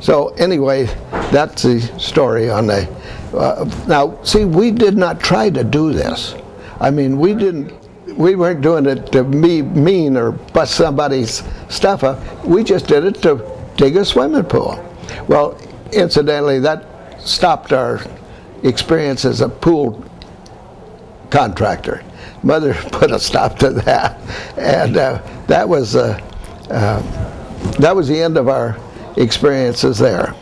So anyway, that's the story on the, now see, we did not try to do this. I mean, we weren't doing it to be mean or bust somebody's stuff up. We just did it to dig a swimming pool. Well, incidentally, that stopped our experience as a pool contractor. Mother put a stop to that, and that was the end of our experiences there.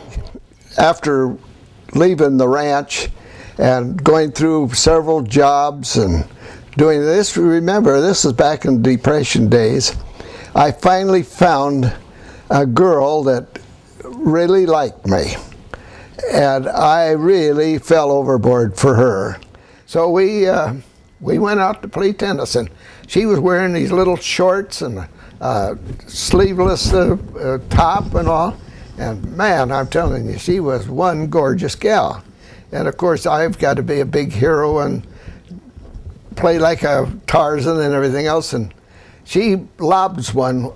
After leaving the ranch and going through several jobs and doing this, remember, this is back in Depression days, I finally found a girl that really liked me, and I really fell overboard for her. So we went out to play tennis, and she was wearing these little shorts and sleeveless top and all. And man, I'm telling you, she was one gorgeous gal. And of course, I've got to be a big hero and play like a Tarzan and everything else. And she lobs one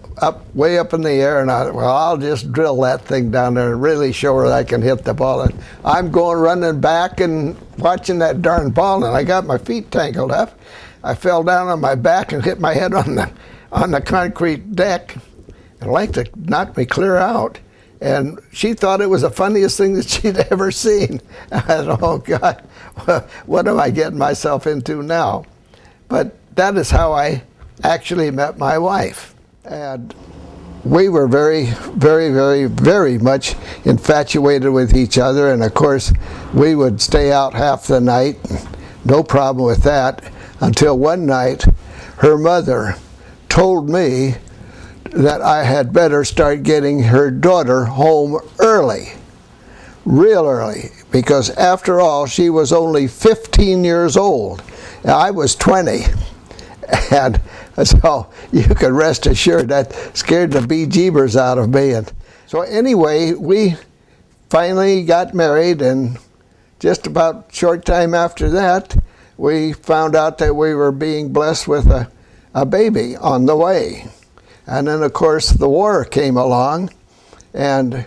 way up in the air, and I'll just drill that thing down there and really show her I can hit the ball. And I'm going running back and watching that darn ball, and I got my feet tangled up. I fell down on my back and hit my head on the concrete deck. It like to knock me clear out. And she thought it was the funniest thing that she'd ever seen. I thought, oh God, what am I getting myself into now? But that is how I actually met my wife. And we were very, very, very, very much infatuated with each other. And of course, we would stay out half the night, no problem with that, until one night her mother told me that I had better start getting her daughter home early, real early, because after all, she was only 15 years old. I was 20. And so you can rest assured that scared the bejeebers out of me. And so anyway, we finally got married, and just about short time after that, we found out that we were being blessed with a baby on the way. And then, of course, the war came along, and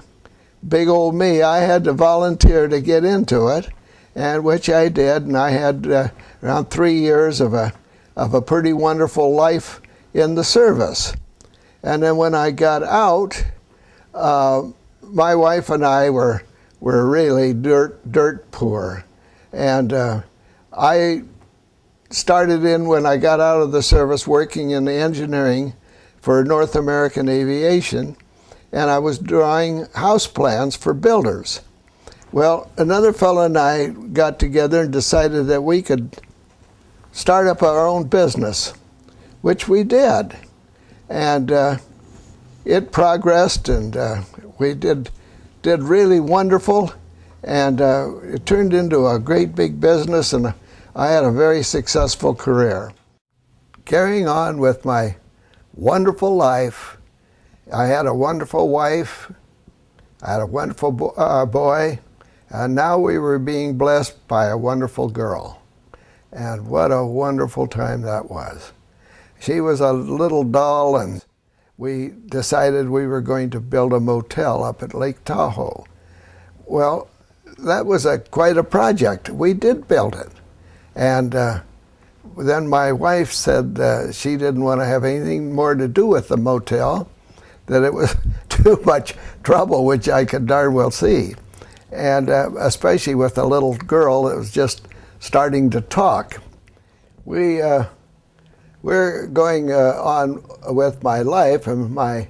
big old me, I had to volunteer to get into it, and which I did, and I had around 3 years of a pretty wonderful life in the service. And then when I got out, my wife and I were really dirt poor. And I started when I got out of the service, working in the engineering for North American Aviation, and I was drawing house plans for builders. Well, another fellow and I got together and decided that we could start up our own business, which we did. And it progressed, and we did really wonderful, and it turned into a great big business, and I had a very successful career. Carrying on with my wonderful life, I had a wonderful wife, I had a wonderful boy, and now we were being blessed by a wonderful girl. And what a wonderful time that was. She was a little doll, and we decided we were going to build a motel up at Lake Tahoe. Well, that was quite a project. We did build it. And then my wife said she didn't want to have anything more to do with the motel, that it was too much trouble, which I could darn well see. And especially with a little girl that was just starting to talk. We're going on with my life, and my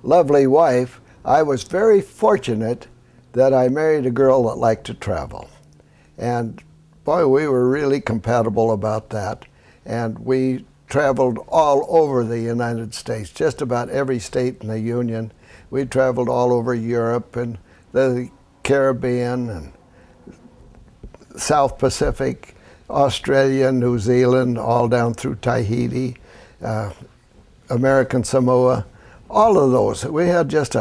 lovely wife. I was very fortunate that I married a girl that liked to travel. And boy, we were really compatible about that. And we traveled all over the United States, just about every state in the Union. We traveled all over Europe and the Caribbean and South Pacific, Australia, New Zealand, all down through Tahiti, American Samoa, all of those. We had just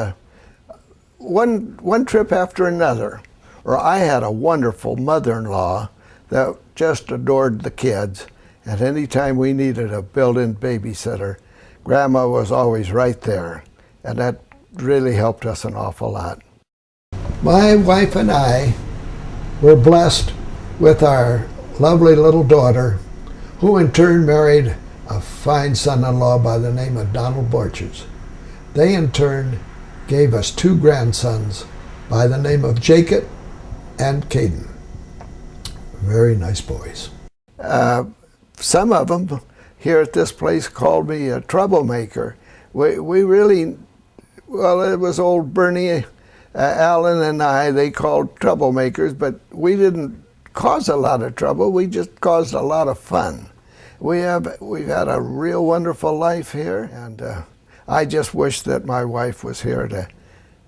one trip after another. Or I had a wonderful mother-in-law that just adored the kids. And any time we needed a built-in babysitter, Grandma was always right there. And that really helped us an awful lot. My wife and I were blessed with our lovely little daughter, who in turn married a fine son-in-law by the name of Donald Borchers. They in turn gave us 2 grandsons by the name of Jacob and Caden. Very nice boys. Some of them here at this place called me a troublemaker. We really, well, it was old Bernie Allen and I, they called troublemakers, but we didn't cause a lot of trouble. We just caused a lot of fun. We've had a real wonderful life here, and I just wish that my wife was here to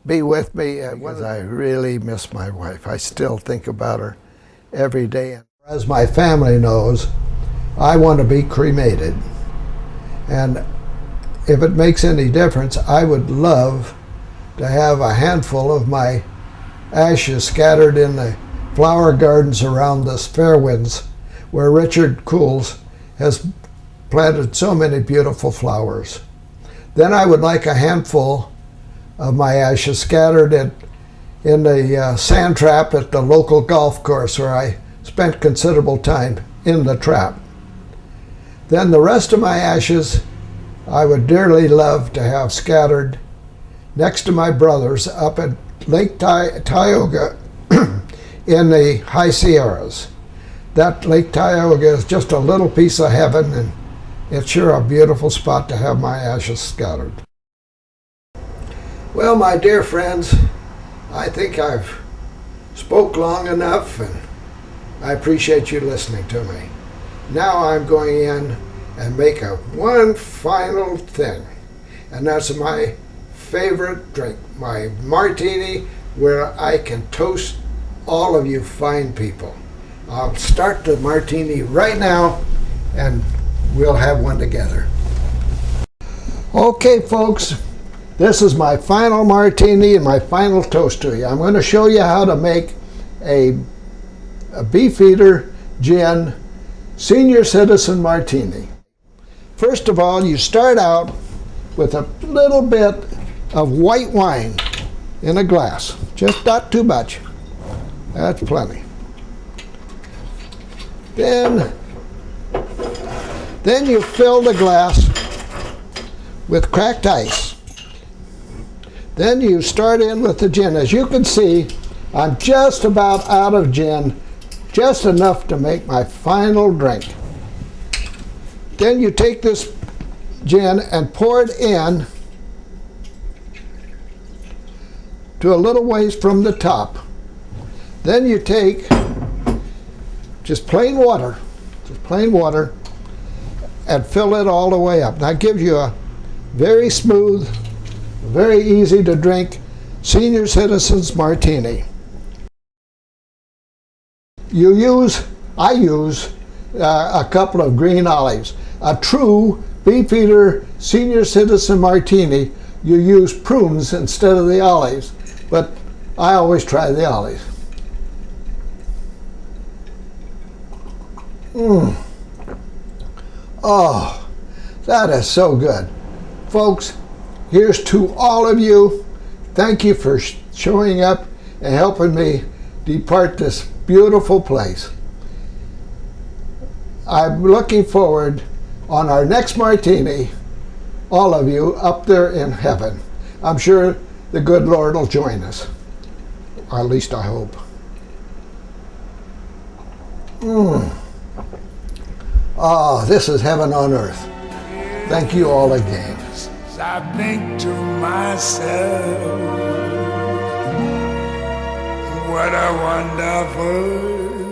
be with me, because I really miss my wife. I still think about her every day. As my family knows, I want to be cremated, and if it makes any difference, I would love to have a handful of my ashes scattered in the flower gardens around the Fairwinds, where Richard Cools has planted so many beautiful flowers. Then I would like a handful of my ashes scattered in the sand trap at the local golf course, where I spent considerable time in the trap. Then the rest of my ashes I would dearly love to have scattered next to my brothers up at Lake Tioga in the High Sierras. That Lake Tioga is just a little piece of heaven, and it's sure a beautiful spot to have my ashes scattered. Well, my dear friends, I think I've spoke long enough, and I appreciate you listening to me. Now I'm going in and make one final thing, and that's my favorite drink, my martini, where I can toast all of you fine people. I'll start the martini right now, and we'll have one together. Okay, folks, this is my final martini and my final toast to you. I'm going to show you how to make a Beefeater Gin Senior Citizen Martini. First of all, you start out with a little bit of white wine in a glass. Just not too much. That's plenty. Then you fill the glass with cracked ice. Then you start in with the gin. As you can see, I'm just about out of gin, just enough to make my final drink. Then you take this gin and pour it in to a little ways from the top. Then you take just plain water, and fill it all the way up. That gives you a very smooth, very easy to drink Senior Citizens Martini. I use a couple of green olives. A true Beefeater Senior Citizen Martini, you use prunes instead of the olives, but I always try the olives. Oh, that is so good. Folks, here's to all of you. Thank you for showing up and helping me depart this beautiful place. I'm looking forward on our next martini, all of you up there in heaven. I'm sure the good Lord will join us. Or at least I hope. Oh, this is heaven on earth. Thank you all again. I think to myself, what a wonderful